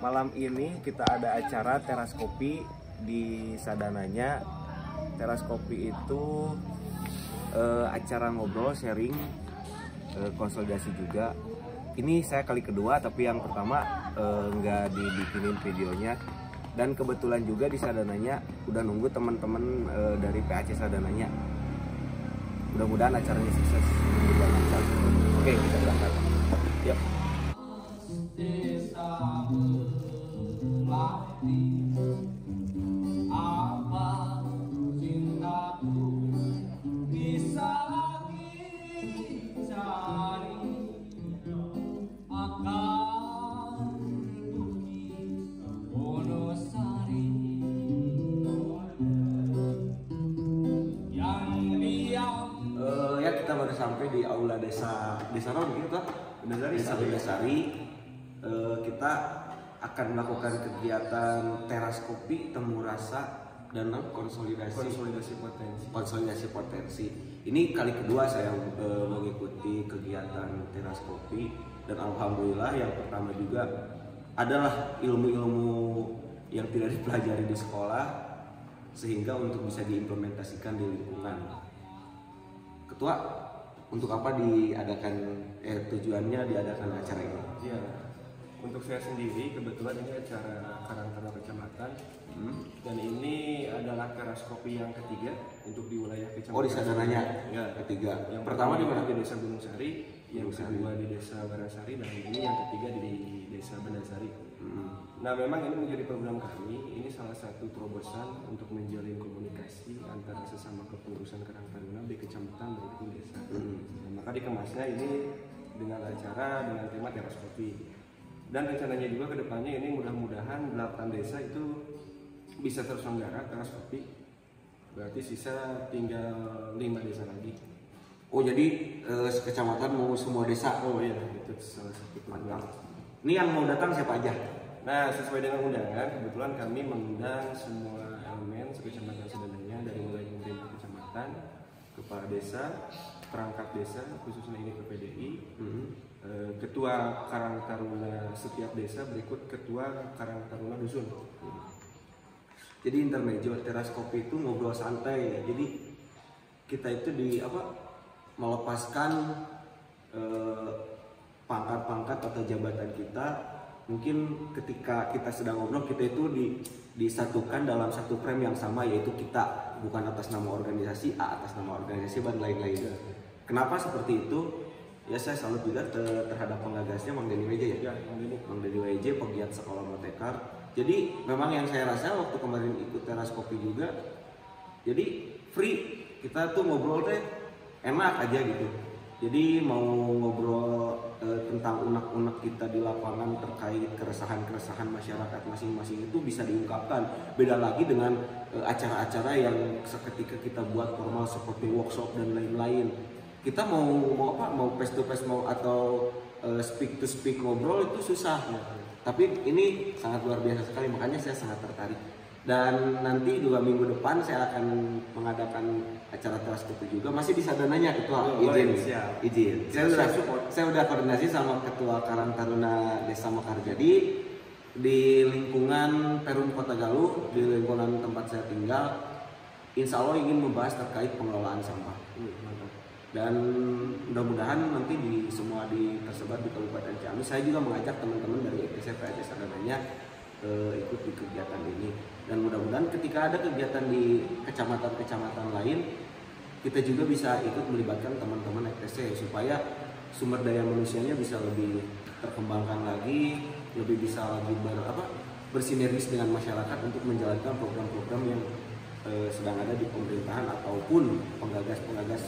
Malam ini kita ada acara teras kopi di Sadananya. Teras kopi itu acara ngobrol, sharing, konsolidasi juga. Ini saya kali kedua, tapi yang pertama nggak dibikinin videonya. Dan kebetulan juga di Sadananya udah nunggu teman-teman dari PAC Sadananya. Mudah-mudahan acaranya sukses. Oke, kita berangkat. Yuk. Kita baru sampai di aula desa Ron gitu kan? Desa Bendasari. Kita akan melakukan kegiatan teras kopi, temu rasa, dan konsolidasi potensi. Ini kali kedua saya mengikuti kegiatan teras kopi, dan alhamdulillah yang pertama juga adalah ilmu-ilmu yang tidak dipelajari di sekolah, sehingga untuk bisa diimplementasikan di lingkungan. Ketua, untuk apa diadakan, tujuannya diadakan acara ini? Ya, untuk saya sendiri kebetulan ini acara Karang Taruna Kecamatan, dan ini adalah teras kopi yang ketiga untuk di wilayah kecamatan. Oh, di Sadananya ya, ketiga. Yang pertama di mana? Di Desa Gunung Sari, yang kedua di Desa Barasari, dan ini yang ketiga di Desa Bendasari. Nah, memang ini menjadi program kami. Ini salah satu terobosan untuk menjalin komunikasi antara sesama kepengurusan Karang Taruna di kecamatan maupun desa. Nah, maka dikemasnya ini dengan acara dengan tema teras kopi. Dan rencananya juga ke depannya ini mudah-mudahan 8 desa itu bisa terselenggara teras kopi. Berarti sisa tinggal 5 desa lagi. Oh, jadi kecamatan mau semua desa? Oh iya, itu salah satu program. Ini yang mau datang siapa aja? Nah, sesuai dengan undangan, kebetulan kami mengundang semua elemen sekecamatan Sadananya, dari mulai pemerintah kecamatan, kepala desa, perangkat desa, khususnya ini PPDI, ketua Karang Taruna setiap desa, berikut ketua Karang Taruna dusun. Jadi intermezzo teras kopi itu ngobrol santai ya. Jadi kita itu melepaskan pangkat-pangkat atau jabatan kita. Mungkin ketika kita sedang ngobrol, kita itu disatukan dalam satu frame yang sama, yaitu kita, bukan atas nama organisasi A, atas nama organisasi dan lain-lain. Kenapa seperti itu? Ya, saya salut juga terhadap penggagasnya, Mang Denny WJ ya. Mang Denny WJ, pegiat sekolah Motekar. Jadi memang yang saya rasa waktu kemarin ikut teras kopi juga, jadi free, kita tuh ngobrol teh enak aja gitu. Jadi mau ngobrol tentang unek-unek kita di lapangan terkait keresahan-keresahan masyarakat masing-masing itu bisa diungkapkan. Beda lagi dengan acara-acara yang seketika kita buat formal seperti workshop dan lain-lain. Kita mau face to face atau speak to speak ngobrol itu susah. Tapi ini sangat luar biasa sekali, makanya saya sangat tertarik. Dan nanti 2 minggu depan saya akan mengadakan acara teras kopi juga, masih di Sadananya, Ketua. Izin. Saya udah koordinasi sama Ketua Karang Taruna Desa Mekarjadi di lingkungan Perum Kota Galuh, di lingkungan tempat saya tinggal. Insya Allah ingin membahas terkait pengelolaan sampah. Dan mudah-mudahan nanti semua tersebar di Kabupaten Ciamis. Saya juga mengajak teman-teman dari EPC PAC Sadananya ikut di kegiatan ini, dan mudah-mudahan ketika ada kegiatan di kecamatan-kecamatan lain, kita juga bisa ikut melibatkan teman-teman EPC supaya sumber daya manusianya bisa lebih terkembangkan lagi, lebih bisa lagi bersinergis dengan masyarakat untuk menjalankan program-program yang sedang ada di pemerintahan ataupun penggagas-penggagas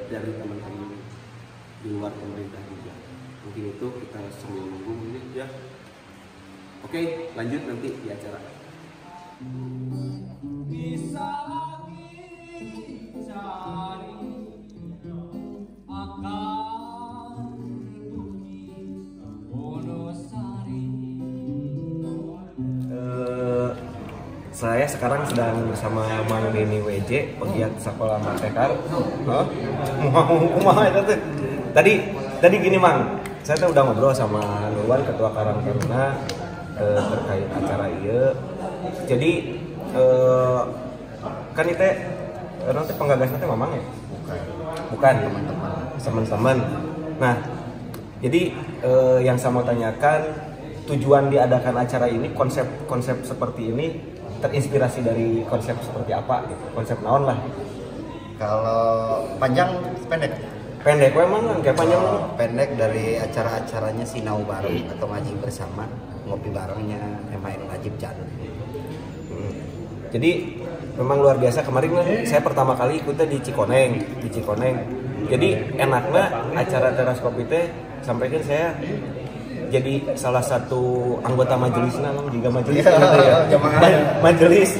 dari teman-teman di luar pemerintah juga. Mungkin itu kita sambil nunggu ini ya. Oke, lanjut nanti di acara. Bisa lagi cari akan bunyi Wonosari. Saya sekarang sedang bersama Mang Denny WJ, pegiat sekolah Motekar. Tadi gini Mang, saya tuh udah ngobrol sama Nurwan ketua Karang Taruna terkait acara ieu. Jadi kan itu nanti penggagasnya teh Mamang ya? Bukan teman-teman. Nah, jadi yang saya mau tanyakan, tujuan diadakan acara ini, konsep seperti ini terinspirasi dari konsep seperti apa gitu? Konsep naon lah. Kalau panjang pendek? Pendek memang kan kayak panjang. Pendek dari acara-acaranya Sinau bareng atau ngaji bersama, ngopi barengnya, main najib jadul. Jadi memang luar biasa. Kemarin saya pertama kali ikutnya di Cikoneng. Jadi enaknya acara teras kopi teh sampaikan saya jadi salah satu anggota majelisnya, juga majelis gitu ya.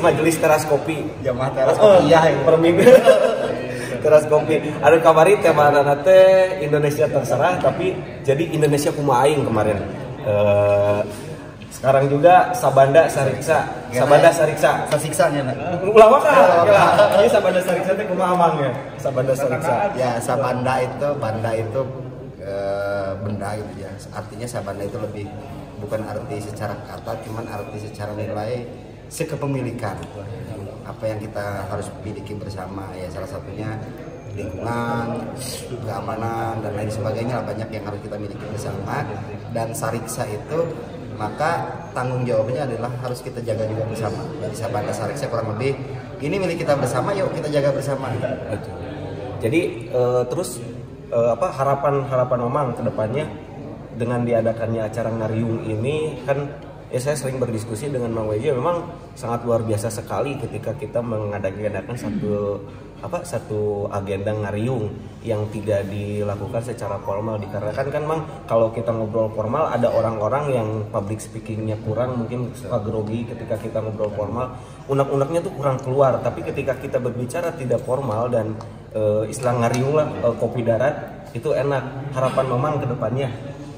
Majelis teras kopi. Jamaah teras kopi ya per minggu. Teras kopi. Ada kamari tema teh Indonesia terserah, tapi jadi Indonesia kumaha aing kemarin. Sekarang juga Sabanda Sariksa. Sasiksanya nak. Ulama kan? Ini Sabanda Sariksa teh kumaha amang ya? Sabanda Sariksa. Ya, Sabanda itu banda itu benda gitu ya. Artinya Sabanda itu lebih bukan arti secara kata, cuman arti secara nilai sekepemilikan. Apa yang kita harus miliki bersama ya, salah satunya lingkungan, keamanan dan lain sebagainya, banyak yang harus kita miliki bersama. Dan Sariksa itu maka tanggung jawabnya adalah harus kita jaga juga bersama. Dari Sabanda Sariksa kurang lebih ini milik kita bersama, yuk kita jaga bersama. Jadi terus harapan Mamang ke depannya dengan diadakannya acara Ngariung ini kan saya sering berdiskusi dengan Mang Weje, memang sangat luar biasa sekali ketika kita mengadakan satu agenda Ngariung yang tidak dilakukan secara formal, dikarenakan kan Mang kalau kita ngobrol formal ada orang-orang yang public speakingnya kurang, mungkin suka grogi ketika kita ngobrol formal, unek-uneknya tuh kurang keluar. Tapi ketika kita berbicara tidak formal dan istilah Ngariung lah, kopi darat, itu enak. Harapan Mamang ke depannya?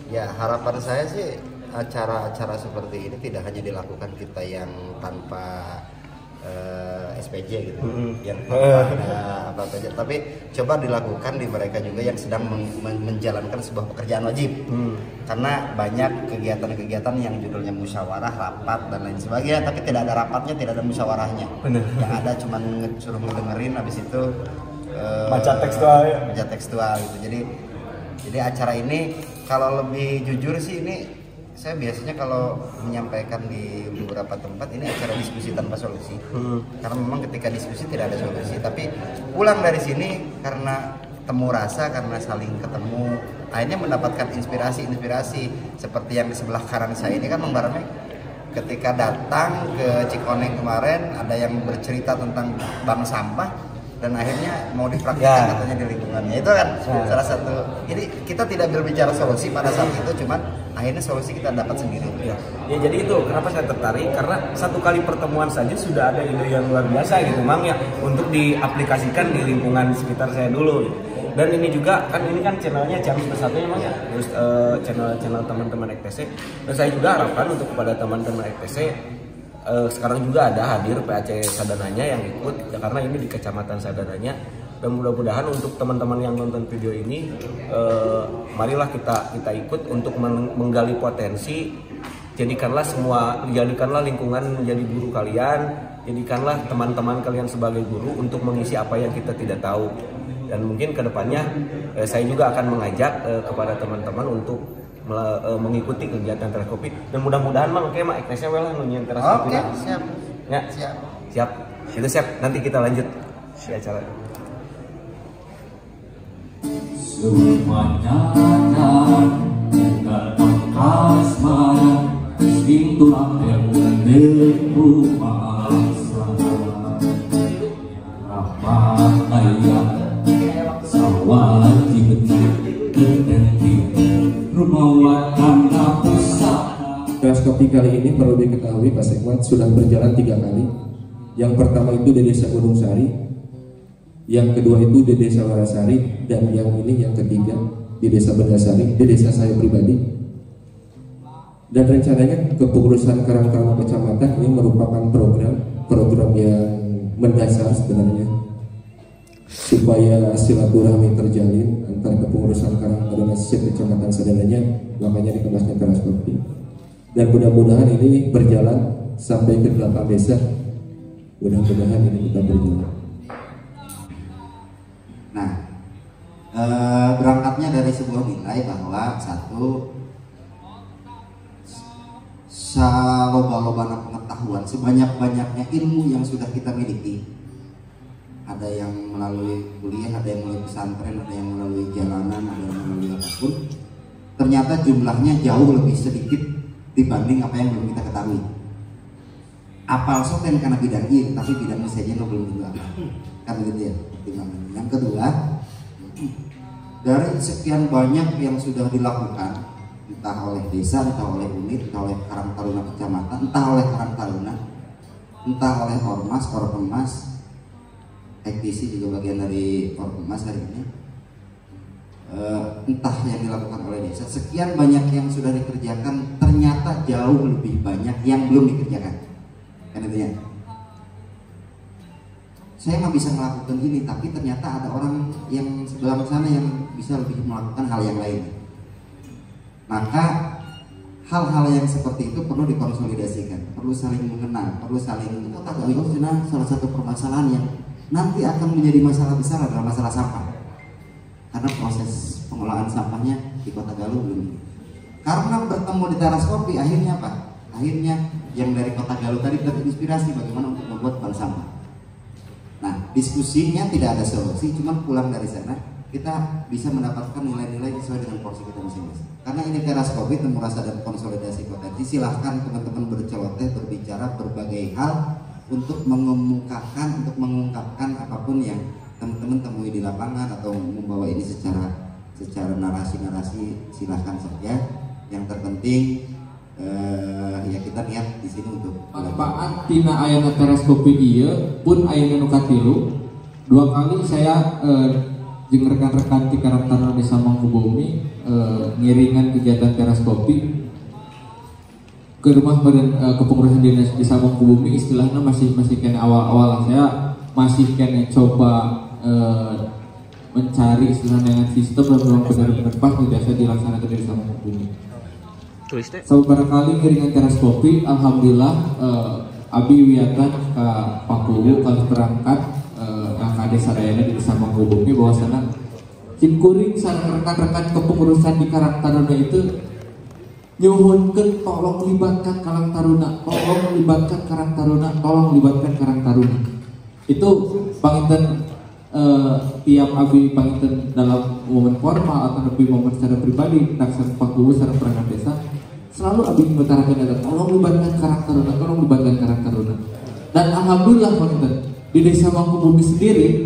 Ya, harapan saya sih acara-acara seperti ini tidak hanya dilakukan kita yang tanpa SPJ gitu, yang tanpa apa saja, tapi coba dilakukan di mereka juga yang sedang menjalankan sebuah pekerjaan wajib. Karena banyak kegiatan-kegiatan yang judulnya musyawarah, rapat dan lain sebagainya, tapi tidak ada rapatnya, tidak ada musyawarahnya. Yang ada cuma suruh ngedengerin, habis itu baca tekstual gitu. Jadi acara ini kalau lebih jujur sih, ini saya biasanya kalau menyampaikan di beberapa tempat ini acara diskusi tanpa solusi. Karena memang ketika diskusi tidak ada solusi, tapi pulang dari sini karena temu rasa, karena saling ketemu, akhirnya mendapatkan inspirasi seperti yang di sebelah kanan saya ini kan Mang Barame. Ketika datang ke Cikoneng kemarin, ada yang bercerita tentang bank sampah dan akhirnya mau dipraktikkan katanya di lingkungannya. Itu kan salah satu. Jadi kita tidak berbicara solusi pada saat itu, cuman akhirnya solusi kita dapat sendiri. Ya, jadi itu kenapa saya tertarik, karena satu kali pertemuan saja sudah ada ide yang luar biasa gitu Mang ya, untuk diaplikasikan di lingkungan sekitar saya dulu gitu. Dan ini juga kan, ini kan channelnya Ciamis Bersatu ya Mang ya, terus channel teman-teman EKTC, dan saya juga harapkan untuk kepada teman-teman EKTC sekarang juga ada hadir PAC Sadananya yang ikut ya, karena ini di Kecamatan Sadananya. Dan mudah-mudahan untuk teman-teman yang nonton video ini, marilah kita ikut untuk menggali potensi. Jadikanlah lingkungan menjadi guru kalian, jadikanlah teman-teman kalian sebagai guru untuk mengisi apa yang kita tidak tahu. Dan mungkin kedepannya saya juga akan mengajak kepada teman-teman untuk mengikuti kegiatan teras kopi, dan mudah-mudahan Mang kayak Mak EKTC lah nunyian teras kopi. Oke, siap. Ya, siap. Itu siap. Nanti kita lanjut di acara. Semuanya datang kasmaran, itulah yang menemukan masa. Rahmat ayat sawah Teras kopi kali ini perlu diketahui Pak Sekmat sudah berjalan 3 kali. Yang pertama itu di Desa Gunung Sari, yang kedua itu di Desa Warasari, dan yang ini yang ketiga di Desa Bendasari, di desa saya pribadi. Dan rencananya kepengurusan Karang Taruna Kecamatan ini merupakan program yang mendasar sebenarnya, supaya silaturahmi terjalin tentang kepengurusan Karang Taruna Kecamatan Sadananya, makanya dikemasnya teras kopi. Dan mudah-mudahan ini berjalan sampai ke 8 desa. Mudah-mudahan ini tetap berjalan. Nah, berangkatnya dari sebuah nilai bahwa satu, saloba-loba pengetahuan, sebanyak-banyaknya ilmu yang sudah kita miliki. Ada yang melalui kuliah, ada yang melalui pesantren, ada yang melalui jalanan, ada yang melalui apapun. Ternyata jumlahnya jauh lebih sedikit dibanding apa yang belum kita ketahui. Apal soten karena bidang ini, tapi bidang saja lo belum juga kan gitu ya. Yang kedua, dari sekian banyak yang sudah dilakukan, entah oleh desa, entah oleh unit, entah oleh Karang Taruna Kecamatan, entah oleh Karang Taruna, entah oleh ormas, ormas, ekvisi juga bagian dari ormas hari ini, entah yang dilakukan oleh desa, sekian banyak yang sudah dikerjakan, ternyata jauh lebih banyak yang belum dikerjakan. Kan itu ya. Saya nggak bisa melakukan ini, tapi ternyata ada orang yang sebelah sana yang bisa lebih melakukan hal yang lain. Maka hal-hal yang seperti itu perlu dikonsolidasikan, perlu saling mengenal, perlu saling salah satu permasalahan yang nanti akan menjadi masalah besar adalah masalah sampah. Karena proses pengolahan sampahnya di Kota Galuh belum. Karena bertemu di teras kopi, akhirnya apa? Akhirnya yang dari Kota Galuh tadi terinspirasi bagaimana untuk membuat bank sampah. Nah, diskusinya tidak ada solusi, cuma pulang dari sana kita bisa mendapatkan nilai-nilai sesuai dengan porsi kita masing-masing. Karena ini teras kopi, temu rasa dan konsolidasi potensi. Silahkan teman-teman berceloteh, berbicara berbagai hal untuk mengungkapkan apapun yang teman-teman temui di lapangan atau membawa ini secara narasi-narasi, silahkan saja. Yang terpenting ya kita niat di sini untuk manfaat tina ayana teras kopi ieu pun ayana nu katilu. 2 kali saya jeung rekan-rekan di Karang Taruna Desa Mangkubumi ngiringan kegiatan teras kopi ke rumah badan kepengurusan Desa Mangkubumi. Istilahnya masih kena awal-awal, saya masih kena coba mencari istilahnya dengan sistem dan belum benar-benar pas di desa dilaksanakan di Desa Mangkubumi. Beberapa kali ngiringan teras kopi, alhamdulillah abi wiatan ke Pakuwu kali berangkat ke desa Dayana di Desa Mangkubumi bahwasana cimkuring sareng rekan-rekan kepengurusan di Karang Taruna itu nyuhunkeun tolong libatkan Karang Taruna, tolong libatkan Karang Taruna, tolong libatkan Karang Taruna. Itu panginten tiap abi panginten dalam momen formal atau lebih momen secara pribadi naksan Pakuwu sareng perangkat desa selalu abi mengutarakan kata tolong libatkan Karang Taruna, tolong libatkan Karang Taruna. Dan alhamdulillah panginten di Desa Mangkubumi sendiri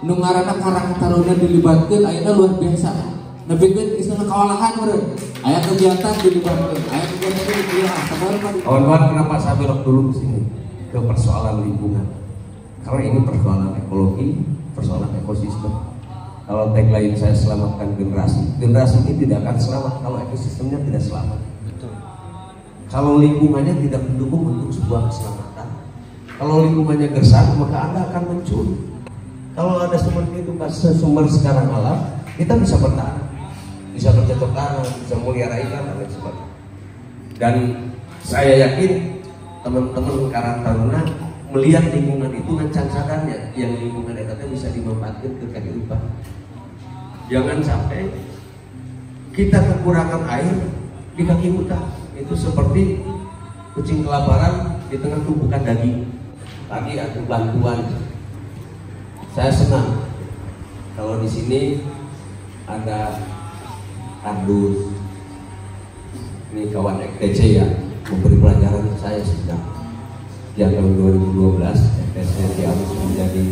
nu ngaranna Karang Taruna dilibatkeun ayeuna luar biasa. Nepikeun istilahna kawalahan meureun. Aya kegiatan dilibatkeun, aya kegiatan dilibatkeun. Kawan-kawan, kenapa saya belok dulu ke sini ke persoalan lingkungan? Karena ini persoalan ekologi, persoalan ekosistem. Kalau tagline saya selamatkan generasi ini tidak akan selamat kalau ekosistemnya tidak selamat. Betul. Kalau lingkungannya tidak mendukung untuk sebuah keselamatan, kalau lingkungannya gersang maka Anda akan mencuri. Kalau ada seperti itu sumber sekarang alam, kita bisa bertahan, bisa bercocok tanam, bisa melihara ikan dan lain sebagainya. Dan saya yakin teman-teman Karang Taruna melihat lingkungan itu ngencang sadarnya, yang lingkungan itu bisa dimanfaatkan ke kehidupan. Jangan sampai kita kekurangan air di kaki hutan. Itu seperti kucing kelaparan di tengah tumpukan daging. Tadi ada bantuan. Saya senang kalau di sini ada kardus. Ini kawan FTC ya, memberi pelajaran ke saya sejak tahun 2012 FTC dialih menjadi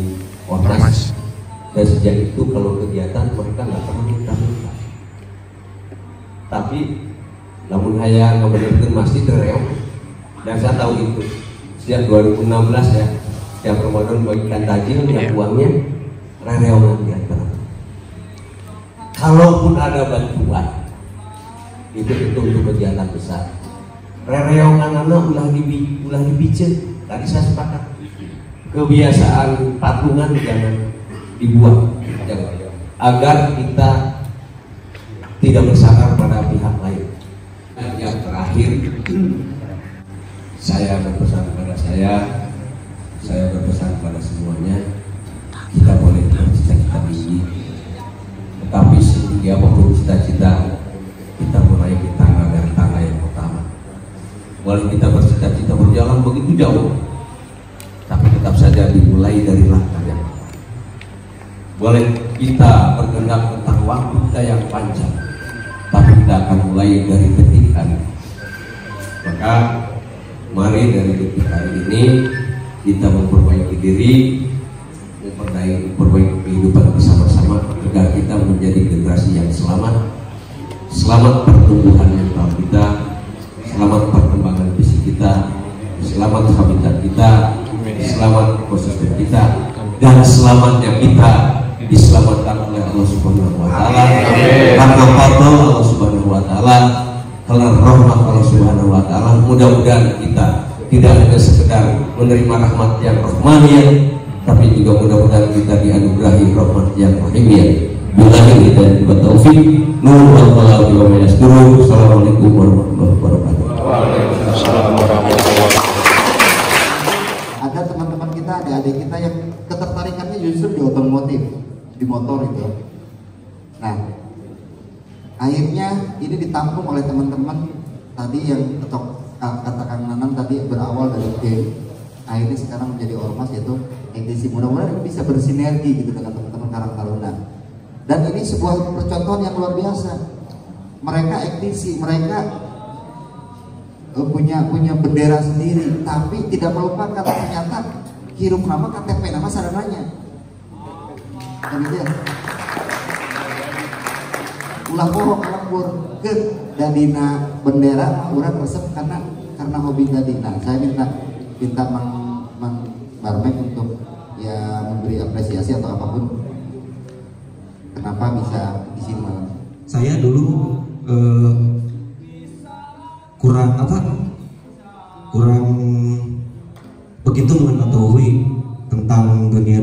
ormas. Dan sejak itu kalau kegiatan mereka nggak pernah minta-minta. Tapi namun hanya kemudian masih terreok. Dan saya tahu itu sejak 2016 ya, setiap Ramadan bagikan tajil yang uangnya rereongan di antara. Kalaupun ada bantuan itu untuk kegiatan besar. Rereongan anak ulah dibikin. Tadi saya sepakat. Kebiasaan patungan jangan dibuang. agar kita tidak bersandar pada pihak lain. Dan yang terakhir, saya berpesan kepada saya berpesan kepada semuanya, kita boleh bercita-cita tinggi, tetapi setinggi apapun cita-cita, kita mulai di tangga dari tangga yang pertama. Boleh kita bercita-cita berjalan begitu jauh, tapi tetap saja dimulai dari langkah yang pertama. Boleh kita bergendak tentang waktu kita yang panjang, tapi kita akan mulai dari detik hari. Maka mari dari detik hari ini kita memperbaiki diri, memperbaiki kehidupan bersama-sama agar kita menjadi generasi yang selamat. Selamat pertumbuhan mental kita, selamat perkembangan fisik kita, selamat habitat kita, selamat ekosistem kita, dan selamatnya kita diselamatkan oleh Allah Subhanahu wa taala. Karena fadl Allah Subhanahu wa taala, karena rahmat Allah Subhanahu wa taala, mudah-mudahan kita tidak hanya sekedar menerima rahmat yang rahmaniyah, tapi juga mudah-mudahan kita dianugerahi rahmat yang rahimiyah. Billahi hidayah wa taufik. Nur Allah wa barakatuh. Assalamualaikum warahmatullahi wabarakatuh. Waalaikumsalam warahmatullahi wabarakatuh. Ada teman-teman kita, adik-adik kita yang ketertarikannya justru di otomotif, di motor itu. Nah, akhirnya ini ditampung oleh teman-teman tadi yang kata Kang Nanang tadi berawal dari game, akhirnya sekarang menjadi ormas, yaitu edisi. Mudah-mudahan bisa bersinergi gitu dengan teman-teman Karang Taruna. Dan ini sebuah percontohan yang luar biasa. Mereka ekdisi, mereka punya bendera sendiri, tapi tidak melupakan ternyata hirup nama KTP nama sarananya. Kan gitu ya. Ulah bohong alam burger dadina bendera urang resep karena hobi tadi. Nah, saya minta Mang Barmek untuk ya memberi apresiasi atau apapun. Kenapa bisa di sini malam? Saya dulu kurang begitu mengetahui tentang dunia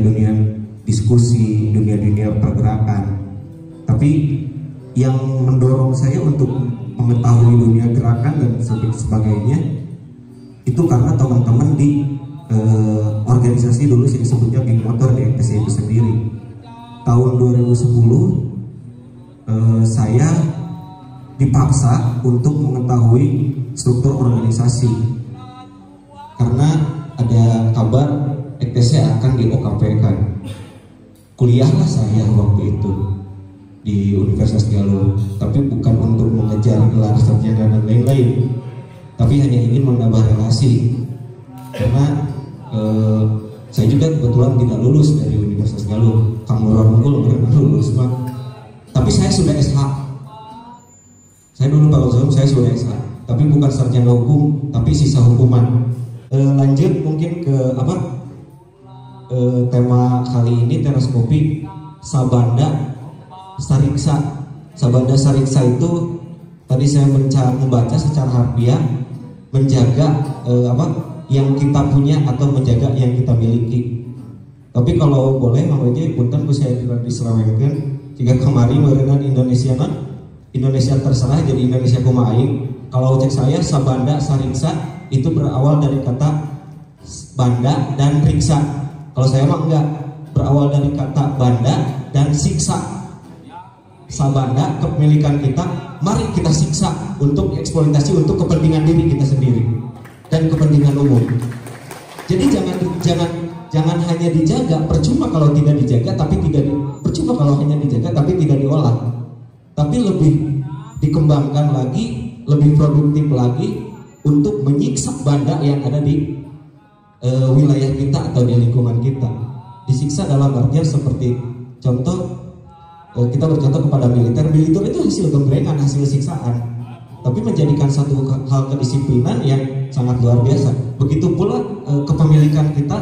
diskusi, dunia pergerakan. Tapi yang mendorong saya untuk mengetahui dunia gerakan dan sebagainya itu karena teman-teman di organisasi dulu sih disebutnya geng motor di MTC itu sendiri. Tahun 2010 saya dipaksa untuk mengetahui struktur organisasi karena ada kabar ETC akan di OKP-kan. Kuliahlah saya waktu itu di Universitas Galuh, tapi bukan untuk mengejar gelar sarjana dan lain-lain, tapi hanya ingin menambah relasi karena saya juga kebetulan tidak lulus dari Universitas Galuh. Kang Nurul pernah lulus, tapi saya sudah SH. Saya dulu Pak Uzum, saya sudah SH, tapi bukan sarjana hukum, tapi sisa hukuman. Lanjut mungkin ke tema kali ini, teras kopi Sabanda Sariksa. Sabanda Sariksa itu tadi saya membaca secara harfiah, menjaga yang kita punya atau menjaga yang kita miliki. Tapi kalau boleh Mang Weje punten ku saya diselewengkeun jika kemarin meureunna Indonesia terserah jadi Indonesia kumaha aing. Kalau cek saya Sabanda Sariksa itu berawal dari kata banda dan riksa. Kalau saya mah enggak, berawal dari kata banda dan siksa. Sabanda kepemilikan kita, mari kita siksa untuk eksploitasi untuk kepentingan diri kita sendiri dan kepentingan umum. Jadi jangan hanya dijaga, percuma kalau tidak dijaga tapi percuma kalau hanya dijaga tapi tidak diolah. Tapi lebih dikembangkan lagi, lebih produktif lagi untuk menyiksa banda yang ada di wilayah kita atau di lingkungan kita. Disiksa dalam artian seperti contoh, kita bercontoh kepada militer itu hasil gemblengan, hasil siksaan, tapi menjadikan satu hal kedisiplinan yang sangat luar biasa. Begitu pula kepemilikan kita,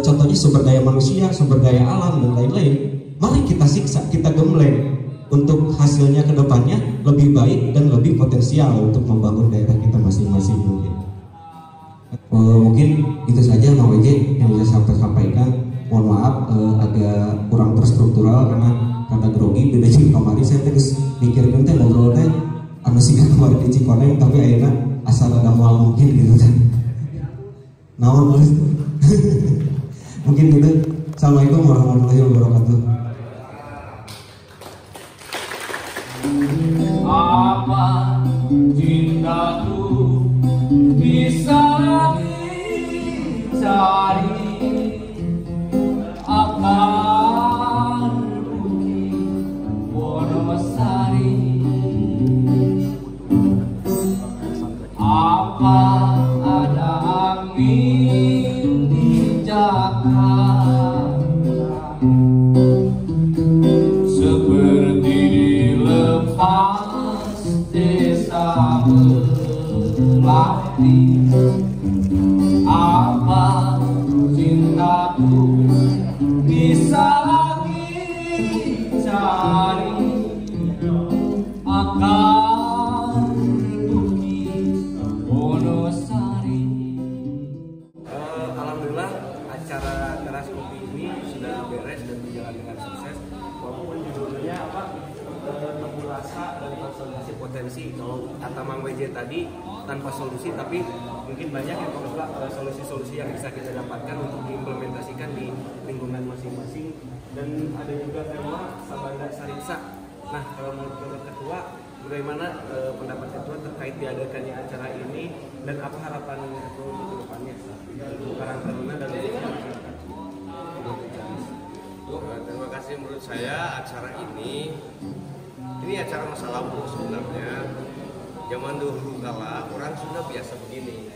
contohnya sumber daya manusia, sumber daya alam dan lain-lain. Mari kita siksa, kita gembleng untuk hasilnya ke depannya lebih baik dan lebih potensial untuk membangun daerah kita masing-masing mungkin. Mungkin itu saja Mang Weje yang bisa saya sampaikan. Mohon maaf agak kurang terstruktural karena rada grogi beda jeung kamari saya teh geus mikirkeun teh ngobrol teh anu siga kemarin di Cikoneng tapi ayeuna asal ada moal mungkin gitu teh. Naon Mas? Mungkin gitu. Assalamualaikum warahmatullahi wabarakatuh. Apa cintaku bisa dicari akan bumi Wonosari. Apa ada angin di Jakarta seperti dilepas desa melati. Apa cintaku bisa lagi cari akan bumi Wonosari. Alhamdulillah acara Teras Kopi ini sudah beres dan berjalan dengan sukses. Walaupun judulnya apa, temu rasa dan konsolidasi potensi. Kalau kata Mang WJ tadi tanpa solusi, tapi mungkin banyak yang mencoba solusi-solusi yang bisa kita dapatkan untuk diimplementasikan di lingkungan masing-masing. Dan ada juga tema Sabanda Sariksa. Nah, kalau menurut Ketua, bagaimana pendapat Ketua terkait diadakannya acara ini dan apa harapan Ketua untuk kedepannya untuk Karang Taruna dan masyarakat? Terima kasih. Menurut saya acara ini acara masa lampau sebenarnya. Zaman dulu kala orang sudah biasa begini.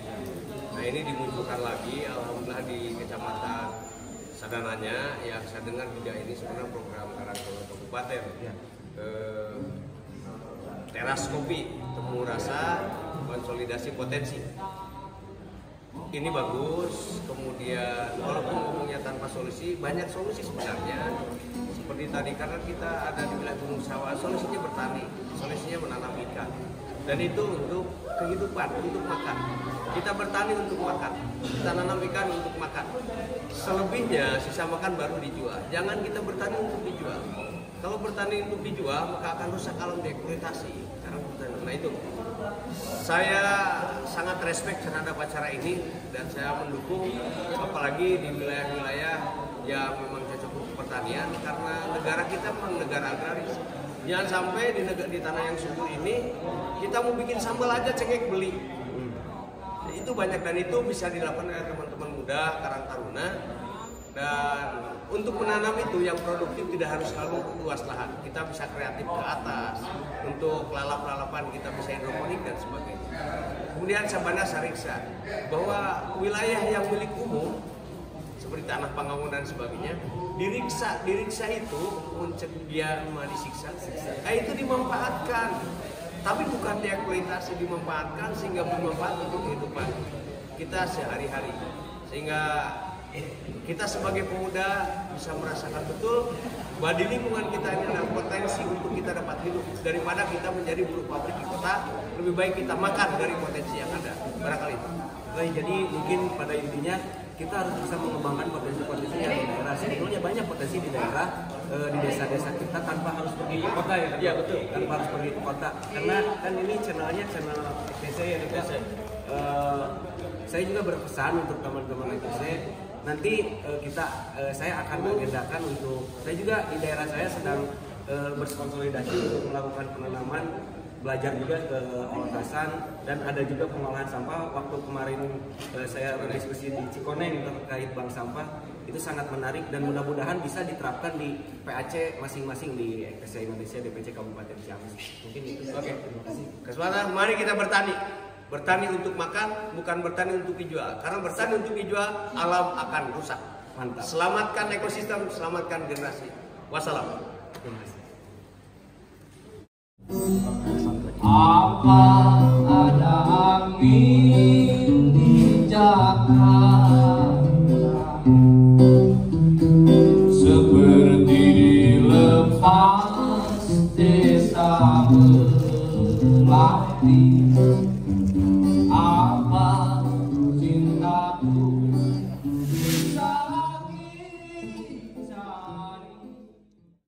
Nah ini dimunculkan lagi, alhamdulillah di Kecamatan Sadananya yang saya dengar juga ini sebenarnya program Karang Taruna Kabupaten. Teras Kopi, temu rasa, konsolidasi potensi. Ini bagus. Kemudian walaupun ngomongnya tanpa solusi, banyak solusi sebenarnya. Seperti tadi, karena kita ada di wilayah Gunung Sawah, solusinya bertani, solusinya menanam ikan. Dan itu untuk kehidupan, untuk makan. Kita bertani untuk makan, kita nanam ikan untuk makan. Selebihnya sisa makan baru dijual. Jangan kita bertani untuk dijual. Kalau bertani untuk dijual, maka akan rusak alam deeksploitasi. Nah itu, saya sangat respect terhadap acara ini dan saya mendukung, apalagi di wilayah-wilayah yang memang cocok untuk pertanian, karena negara kita memang negara agraris. Jangan sampai di tanah yang subur ini kita mau bikin sambal aja cengek beli. Itu banyak, dan itu bisa dilakukan oleh teman-teman muda Karang Taruna. Dan untuk menanam itu yang produktif tidak harus selalu luas lahan. Kita bisa kreatif ke atas. Untuk lalap-lalapan kita bisa hidroponik dan sebagainya. Kemudian Sabanda Sariksa, bahwa wilayah yang milik umum seperti tanah Pangangun dan sebagainya diriksa itu untuk dia disiksa. Itu dimanfaatkan, tapi bukan dieksploitasi, dimanfaatkan sehingga bermanfaat untuk kehidupan kita sehari-hari. Sehingga kita sebagai pemuda bisa merasakan betul bahwa di lingkungan kita ini ada potensi untuk kita dapat hidup. Daripada kita menjadi buruh pabrik di kota, lebih baik kita makan dari potensi yang ada. Barangkali itu. Baik, jadi mungkin pada intinya kita harus bisa mengembangkan potensi-potensi yang di daerah. Sebetulnya banyak potensi di daerah, di desa-desa kita tanpa harus pergi ke kota ya. Iya betul. Tanpa harus pergi ke kota. Karena kan ini channelnya channel ETC ya. Saya juga berpesan untuk teman-teman ETC. Nanti saya akan mengagendakan untuk, saya juga di daerah saya sedang berkonsolidasi untuk melakukan penanaman, belajar juga ke Oltasan, dan ada juga pengolahan sampah. Waktu kemarin saya berdiskusi di Cikoneng terkait bank sampah, itu sangat menarik dan mudah-mudahan bisa diterapkan di PAC masing-masing di ETC Indonesia DPC Kabupaten Ciamis. Mungkin itu. Oke, terima kasih. Kesempatan, mari kita bertani. Bertani untuk makan, bukan bertani untuk dijual. Karena bertani untuk dijual, alam akan rusak. Mantap. Selamatkan ekosistem, selamatkan generasi. Wassalam. Terima kasih. Apa ada angin di Jakarta seperti dilepas desa melati.